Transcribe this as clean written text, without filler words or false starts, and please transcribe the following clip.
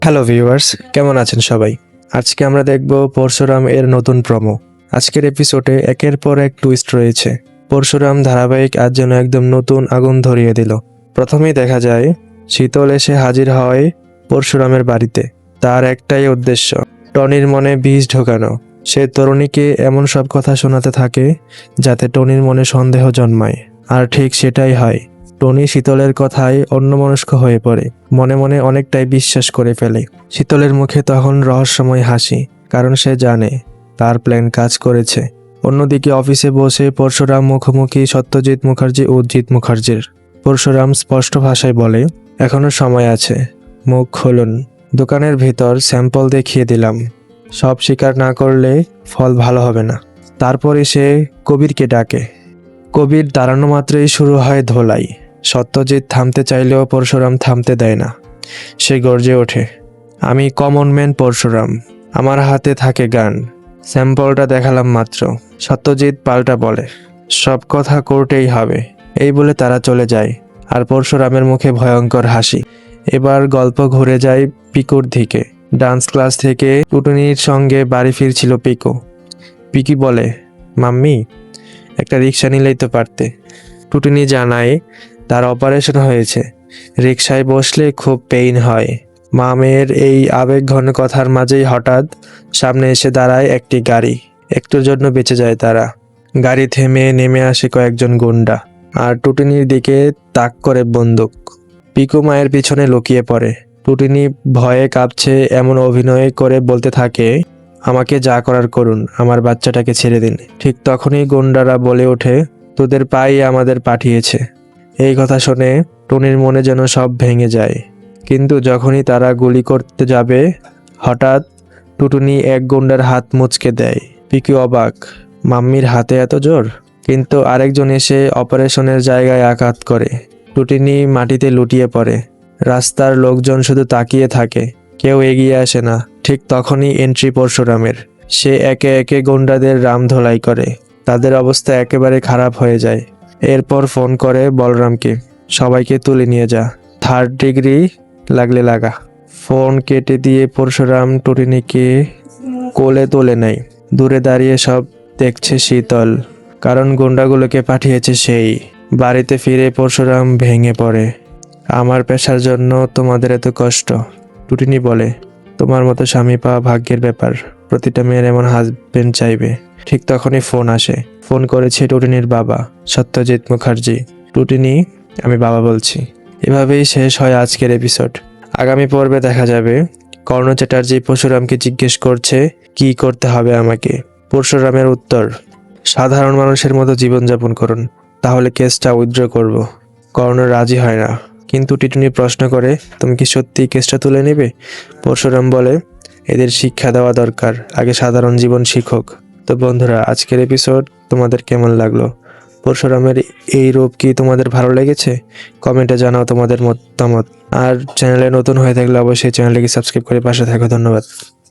Hello viewers, কেমন আছেন সবাই? আজকে আমরা দেখব পরশুরাম এর নতুন প্রোমো। আজকের এপিসোডে একের পর এক টুইস্ট রয়েছে। পরশুরাম ধারাবাহিক আজ যেন একদম নতুন আগুন ধরিয়ে দিল। প্রথমেই দেখা যায় শীতল এসে হাজির হয় পরশুরামের বাড়িতে। তার একটাই উদ্দেশ্য, টনির মনে বীজ ঢোকানো। সে তরুণীকে এমন সব কথা শোনাতে থাকে যাতে টনির মনে সন্দেহ জন্মায়। আর ঠিক সেটাই হয়। টনি শীতলের কথায় অন্যমনস্ক হয়ে পড়ে, মনে মনে অনেকটাই বিশ্বাস করে ফেলে। শীতলের মুখে তখন রহস্যময় হাসি, কারণ সে জানে তার প্ল্যান কাজ করেছে। অন্যদিকে অফিসে বসে পরশুরাম মুখোমুখি সত্যজিৎ মুখার্জি ও জিৎ মুখার্জির। পরশুরাম স্পষ্ট ভাষায় বলে, এখনো সময় আছে, মুখ খুলুন। দোকানের ভিতর স্যাম্পল দেখিয়ে দিলাম, সব স্বীকার না করলে ফল ভালো হবে না। তারপরে সে কবিরকে ডাকে। কবির দাঁড়ানো মাত্রই শুরু হয় ধোলাই। সত্যজিৎ থামতে চাইলেও পরশুরাম থামতে দেয় না। সে গর্জে ওঠে, আমি কমন ম্যান পরশুরাম, আমার হাতে থাকে গান, স্যাম্পলটা দেখালাম মাত্র। সত্যজিৎ পাল্টা বলে, সব কথা কোর্টেই হবে। এই বলে তারা চলে যায়, আর পরশুরামের মুখে ভয়ঙ্কর হাসি। এবার গল্প ঘুরে যায় পিকুর দিকে। ডান্স ক্লাস থেকে টুটুনির সঙ্গে বাড়ি ফিরছিল পিকু। পিকি বলে, মাম্মি, একটা রিক্সা নিলেই তো পারতে। টুটুনি জানায় তার অপারেশন হয়েছে, রিক্সায় বসলে খুব পেইন হয়। মা মেয়ের এই আবেগঘন কথার মাঝেই হঠাৎ সামনে এসে দাঁড়ায় একটি গাড়ি। একটুর জন্য বেঁচে যায় তারা। গাড়ি থেমে নেমে আসে কয়েকজন গুন্ডা, আর টুটুনির দিকে তাক করে বন্দুক। পিকু মায়ের পিছনে লুকিয়ে পড়ে। টুটুনি ভয়ে কাঁপছে এমন অভিনয় করে বলতে থাকে, আমাকে যা করার করুন, আমার বাচ্চাটাকে ছেড়ে দিন। ঠিক তখনই গুন্ডারা বলে ওঠে, তোদের পাই আমাদের পাঠিয়েছে। এই কথা শুনে টনির মনে যেন সব ভেঙে যায়। কিন্তু যখনই তারা গুলি করতে যাবে, হঠাৎ টুটুনি এক গুন্ডার হাত মুচকে দেয়। পিকু অবাক, মাম্মির হাতে এত জোর? কিন্তু আরেকজন এসে অপারেশনের জায়গায় আঘাত করে। টুটুনি মাটিতে লুটিয়ে পড়ে। রাস্তার লোকজন শুধু তাকিয়ে থাকে, কেউ এগিয়ে আসে না। ঠিক তখনই এন্ট্রি পরশুরামের। সে একে একে গুন্ডাদের রামধোলাই করে। তাদের অবস্থা একেবারে খারাপ হয়ে যায়। এরপর ফোন করে বলরামকে, সবাইকে তুলে নিয়ে যা, 3rd ডিগ্রি লাগলে লাগা। ফোন কেটে দিয়ে পরশুরাম টুটুনিকে কোলে তুলে নেয়। দূরে দাঁড়িয়ে সব দেখছে শীতল, কারণ গুন্ডাগুলোকে পাঠিয়েছে সেই। বাড়িতে ফিরে পরশুরাম ভেঙে পড়ে। আমার পেশার জন্য তোমাদের এত কষ্ট। টুটুনি বলে, তোমার মতো স্বামী পাওয়া ভাগ্যের ব্যাপার, প্রতিটা মেয়ের এমন হাজবেন্ড চাইবে। ঠিক তখনই ফোন আসে। ফোন করেছে টুটুনির বাবা, সত্যজিৎ মুখার্জি। টুটুনি, আমি বাবা বলছি। এভাবেই শেষ হয় আজকের এপিসোড। আগামী পর্বে দেখা যাবে কর্ণ চ্যাটার্জি পরশুরামকে জিজ্ঞেস করছে, কি করতে হবে আমাকে। পরশুরামের উত্তর, সাধারণ মানুষের মতো জীবনযাপন করুন, তাহলে কেসটা উইথড্র করব। কর্ণ রাজি হয় না, কিন্তু টিটুনি প্রশ্ন করে, তুমি কি সত্যি কেসটা তুলে নেবে? পরশুরাম বলে, এদের শিক্ষা দেওয়া দরকার, আগে সাধারণ জীবন শিখুক। তো বন্ধুরা, আজকের এপিসোড তোমাদের কেমন লাগলো? পরশুরামের এই রূপ কি তোমাদের ভালো লেগেছে? কমেন্টে জানাও তোমাদের মতামত। আর চ্যানেলে নতুন হয়ে থাকলে অবশ্যই চ্যানেলটিকে সাবস্ক্রাইব করে পাশে থাকো। ধন্যবাদ।